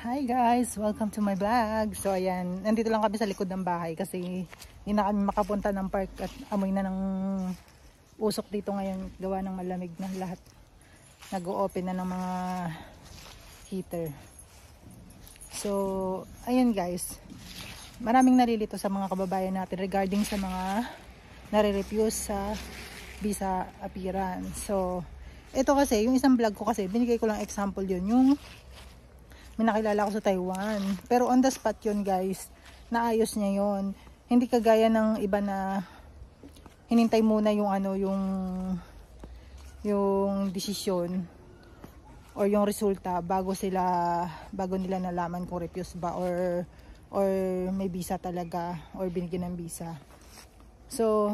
Hi guys! Welcome to my vlog. So ayan, nandito lang kami sa likod ng bahay kasi hindi na kami makapunta ng park at amoy na ng usok dito ngayon. Gawa ng malamig na lahat. Nag-o-open na ng mga heater. So ayun guys, maraming nalilito sa mga kababayan natin regarding sa mga nare-refuse sa visa appearance. So ito kasi, yung isang vlog ko kasi, binigay ko lang example yun. Yung may nakilala ko sa Taiwan. Pero on the spot yun guys. Naayos niya yun. Hindi kagaya ng iba na hinintay muna yung yung desisyon or yung resulta bago nila nalaman kung refuse ba or may visa talaga or binigyan ng visa. So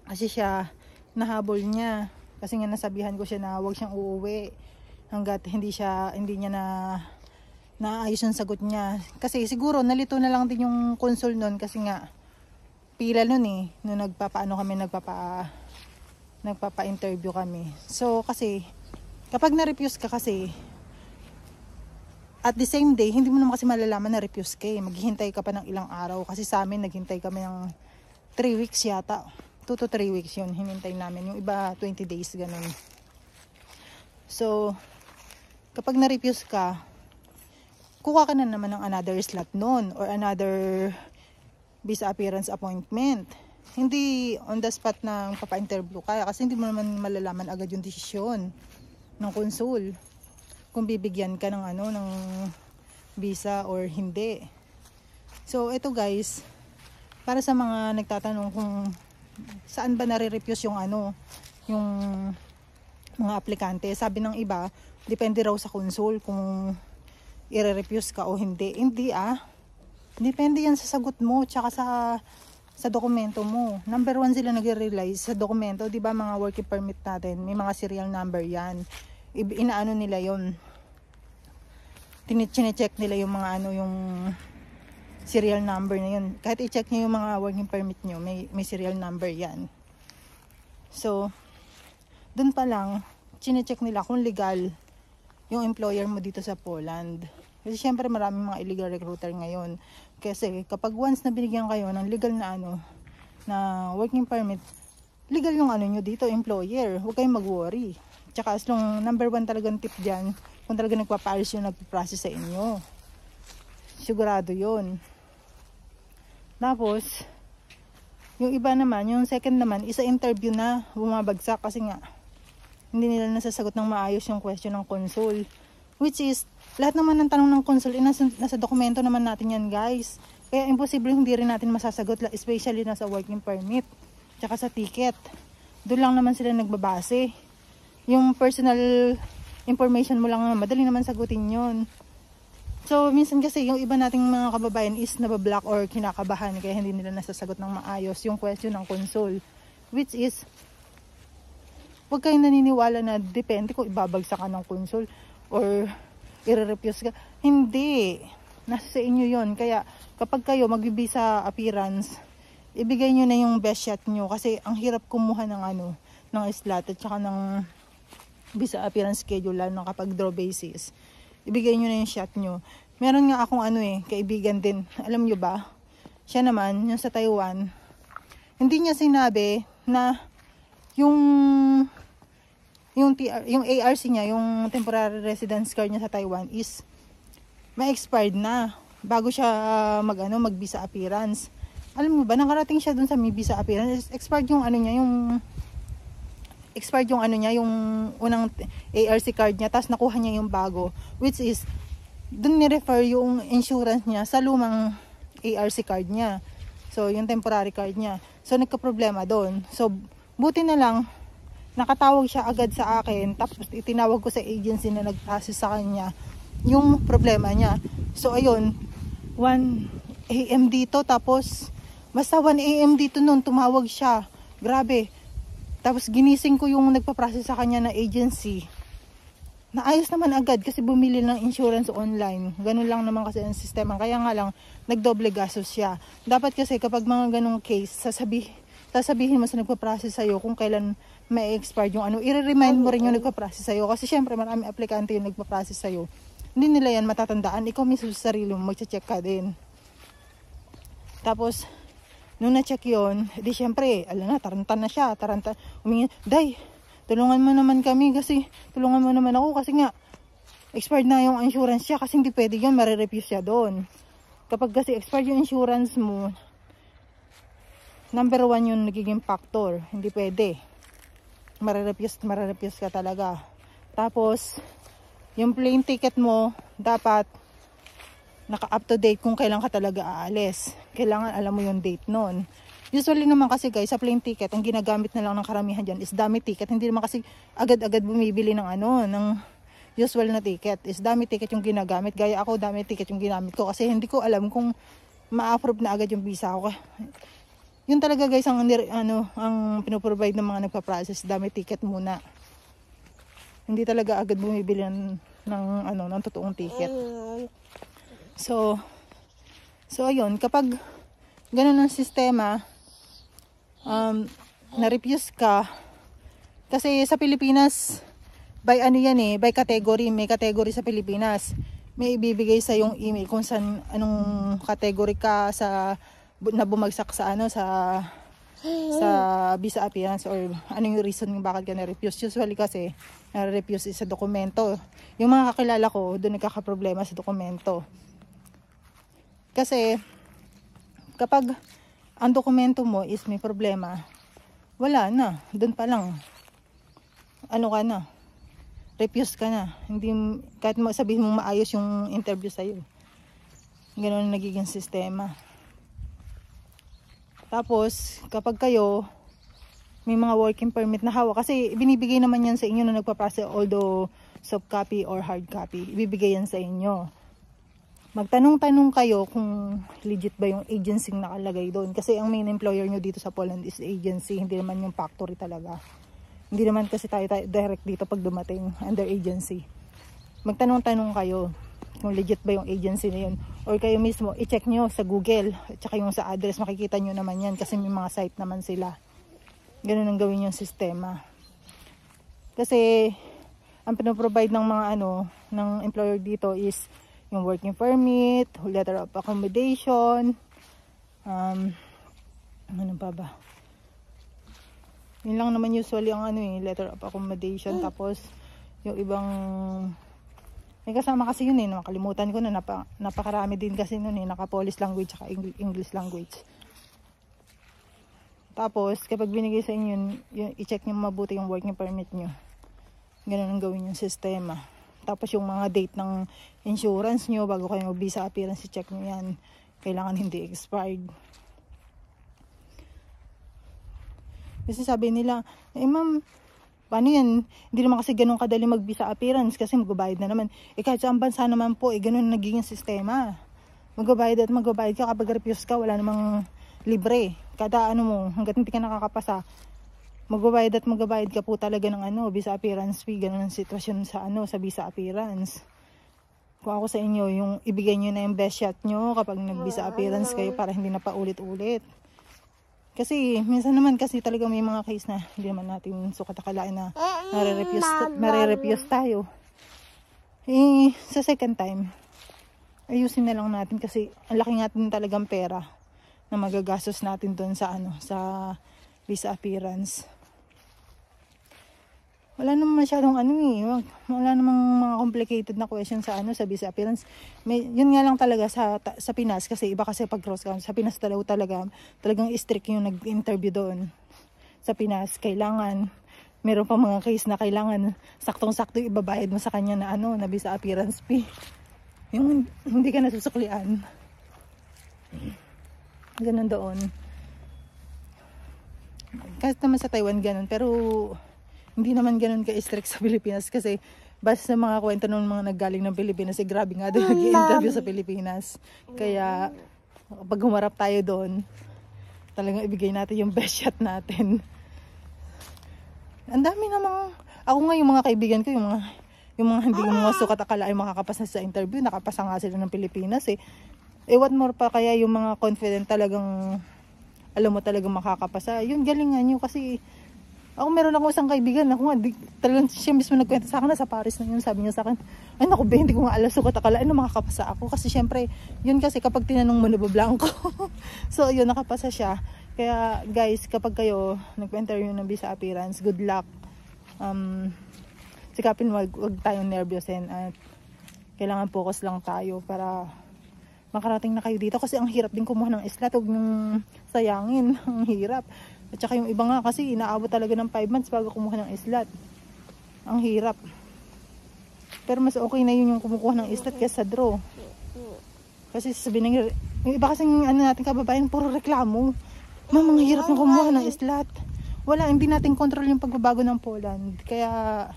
kasi siya nahabol niya. Kasi nga nasabihan ko siya na huwag siyang uuwi hanggat hindi niya naayos yung sagot niya. Kasi siguro nalito na lang din yung consul nun kasi nga pila nun nung nagpapa-interview kami. So kasi kapag na-refuse ka kasi at the same day, hindi mo naman kasi malalaman na refuse ka maghihintay ka pa ng ilang araw. Kasi sa amin naghintay kami ng 3 weeks yata. 2 to 3 weeks yun hinintay namin. Yung iba 20 days ganun. So kapag na-refuse ka, kuha ka na naman ng another slot noon or another visa appearance appointment. Hindi on the spot na papa-interview ka kasi hindi mo naman malalaman agad yung desisyon ng konsul kung bibigyan ka ng ng visa or hindi. So ito guys, para sa mga nagtatanong kung saan ba nare-refuse yung yung mga aplikante, sabi ng iba, depende raw sa konsul kung i-refuse ka o hindi. Hindi depende yan sa sagot mo tsaka sa dokumento mo. Number 1 sila nagre-rely sa dokumento, 'di ba? Mga working permit natin, may mga serial number yan. Inaano nila 'yon. Tine-check nila yung mga yung serial number na 'yon. Kahit i-check niyo yung mga working permit niyo, may serial number yan. So, dun pa lang chine-check nila kung legal yung employer mo dito sa Poland. Kasi syempre maraming mga illegal recruiter ngayon. Kasi kapag once na binigyan kayo ng legal na na working permit, legal yung nyo dito, employer. Huwag kayong mag-worry. Tsaka as long number 1 talagang tip dyan, kung talaga nagpapa-ayos yung nagpa-process sa inyo. Sigurado yun. Tapos, yung iba naman, yung second naman, isa interview na bumabagsak kasi nga hindi nila nasasagot ng maayos yung question ng consul. Which is, lahat naman ng tanong ng consul, nasa dokumento naman natin yan guys. Kaya imposible hindi rin natin masasagot, especially nasa working permit, tsaka sa ticket. Doon lang naman sila nagbabase. Yung personal information mo lang, madali naman sagutin yun. So, minsan kasi yung iba nating mga kababayan is nabablock or kinakabahan, kaya hindi nila nasasagot ng maayos yung question ng consul. Which is, huwag kayong naniniwala na depende kung ibabagsak ka ng konsul or i-refuse ka. Hindi. Nasa sa inyo yon. Kaya kapag kayo mag-visa appearance, ibigay nyo na yung best shot nyo. Kasi ang hirap kumuha ng slot at saka ng visa appearance schedule lalo kapag draw basis. Ibigay nyo na yung shot nyo. Meron nga akong kaibigan din. Alam nyo ba? Siya naman, yung sa Taiwan, hindi niya sinabi na yung ARC niya, yung temporary residence card niya sa Taiwan is ma-expired na bago siya mag-visa appearance. Alam mo ba, nakarating siya dun sa may visa appearance, expired yung yung unang ARC card niya, tapos nakuha niya yung bago, which is dun ni-refer yung insurance niya sa lumang ARC card niya. So, yung temporary card niya. So, nagka-problema doon. So, buti na lang nakatawag siya agad sa akin, tapos itinawag ko sa agency na nag-process sa kanya yung problema niya. So ayun, 1 AM dito, tapos basta 1 AM dito noon tumawag siya. Grabe. Tapos ginising ko yung nagpa-process sa kanya na agency. Naayos naman agad kasi bumili ng insurance online. Ganun lang naman kasi ang sistema. Kaya nga lang nagdoble gastos siya. Dapat kasi kapag mga ganung case, sasabihin mo sa nagpa-process sa'yo kung kailan may expired yung i-remind mo rin yung nagpa-process sa'yo. Kasi syempre marami aplikante yung nagpa-process sa'yo. Hindi nila yan matatandaan. Ikaw mismo sa sarili mo, magche-check ka din. Tapos, nung na-check yun, di syempre, alam na, taranta na siya. Humingi, Day, tulungan mo naman kami kasi, tulungan mo naman ako kasi nga, expired na yung insurance siya kasi hindi pwede yun, marirefuse siya doon. Kapag kasi expired yung insurance mo, number 1 yung nagiging factor. Hindi pwede. Marirefuse ka talaga. Tapos, yung plane ticket mo, dapat naka-up to date kung kailan ka talaga aalis. Kailangan alam mo yung date nun. Usually naman kasi guys, sa plane ticket, ang ginagamit na lang ng karamihan dyan is dummy ticket. Hindi naman kasi agad-agad bumibili ng ng usual na ticket. Is dummy ticket yung ginagamit. Gaya ako, dummy ticket yung ginamit ko. Kasi hindi ko alam kung ma-approve na agad yung visa ko. Yun talaga guys, ang pinoprovide ng mga nagpa-process, dummy ticket muna. Hindi talaga agad bumibili ng totoong ticket. So ayun, kapag ganun ang sistema, na-refuse ka, kasi sa Pilipinas, by by category, may category sa Pilipinas. May ibibigay sa yung email kung anong category ka na bumagsak sa visa appearance or anong yung reason kung bakit ka na-refuse. Usually kasi na-refuse sa dokumento. Yung mga kakilala ko, doon nagkakaproblema sa dokumento. Kasi kapag ang dokumento mo is may problema, wala na. Doon pa lang. Refuse ka na. Hindi, kahit sabihin mo maayos yung interview sa'yo. Ganun ang nagiging sistema. Tapos, kapag kayo may mga working permit na hawak, kasi binibigay naman yan sa inyo na nagpa-process, although soft copy or hard copy, ibibigay yan sa inyo. Magtanong-tanong kayo kung legit ba yung agency nakalagay doon. Kasi ang main employer nyo dito sa Poland is agency, hindi naman yung factory talaga. Hindi naman kasi tayo direct dito pag dumating under agency. Magtanong-tanong kayo kung legit ba yung agency na yun. Or kayo mismo, i-check nyo sa Google, at saka yung sa address, makikita nyo naman yan kasi may mga site naman sila. Ganun ang gawin yung sistema. Kasi, ang pinoprovide ng mga ng employer dito is yung working permit, letter of accommodation, ano pa ba? Yun lang naman usually ang letter of accommodation. Tapos, yung ibang, may kasama kasi yun nakalimutan ko na, napakarami din kasi nun naka-Polish language at English language. Tapos, kapag binigay sa inyo, i-check nyo mabuti yung working permit nyo. Ganun ang gawin yung sistema. Tapos yung mga date ng insurance nyo, bago kayo mag-visa appearance, i-check nyo yan. Kailangan hindi expired. Kasi sabi nila, ma'am, paano yan? Hindi naman kasi ganun kadali mag-visa appearance kasi magbabayad na naman. Kahit sa bansa naman po, ganun nagiging sistema. Magbabayad ka, kapag refuse ka, wala namang libre. Kada hanggat hindi ka nakakapasa, magbabayad ka po talaga ng visa appearance fee. Ganun ang sitwasyon sa visa appearance. Kung ako sa inyo, yung ibigay nyo na yung best shot nyo kapag nag-visa appearance kayo para hindi na paulit-ulit. Kasi minsan naman kasi talaga may mga case na hindi naman natin sukat akalain na nare-refuse tayo. Sa second time, ayusin na lang natin kasi ang laki natin talagang pera na magagastos natin doon sa sa visa appearance. Wala namang masyadong wala namang mga complicated na question sa sa visa appearance. Yun nga lang talaga sa Pinas, kasi iba kasi pag cross country. Sa Pinas talagang strict yung nag-interview doon. Sa Pinas, kailangan, meron pa mga case na kailangan saktong-sakto ibabayad mo sa kanya na na visa appearance fee. Yung hindi ka nasusuklian. Ganun doon. Kahit naman sa Taiwan ganun, pero hindi naman ganun ka-strict sa Pilipinas kasi basta sa mga kwento ng mga naggaling ng Pilipinas, grabe nga doon nag-i-interview sa Pilipinas. Kaya pag humarap tayo doon, talagang ibigay natin yung best shot natin. Ang dami namang, ako nga yung mga kaibigan ko, yung mga hindi mga sukat akala ay makakapasa sa interview, nakapasa nga sila ng Pilipinas what more pa kaya yung mga confident talagang alam mo talagang makakapasa. Yun, galingan nyo kasi Ako meron akong isang kaibigan, ako nga, talagang siya mismo nagkwento sa akin, nasa Paris na yun, sabi niya sa akin, ay naku be, hindi ko nga alam, sukat akala, ano makakapasa ako, kasi syempre, yun kasi kapag tinanong mo nabablanko, so yun, nakapasa siya, kaya guys, kapag kayo nag-interview ng visa appearance, good luck, sikapin wag tayong nervousin, at kailangan focus lang tayo para makarating na kayo dito, kasi ang hirap din kumuha ng islat, huwag nyung sayangin, ang hirap. At saka yung iba nga kasi inaabot talaga ng 5 months bago kumuha ng islat. Ang hirap. Pero mas okay na yun yung kumukuha ng islat kaysa draw. Kasi sabihin ng yung iba kasing ano natin kababayan, puro reklamo. Ma'am, ang hirap ng kumuha ng islat. Wala, hindi natin control yung pagbabago ng Poland. Kaya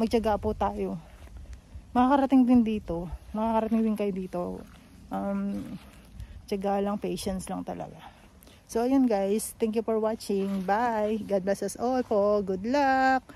magtiyaga po tayo. Makakarating din dito. Makakarating din kayo dito. Tiyaga lang, patience lang talaga. So, ayun guys. Thank you for watching. Bye. God bless us all po. Good luck.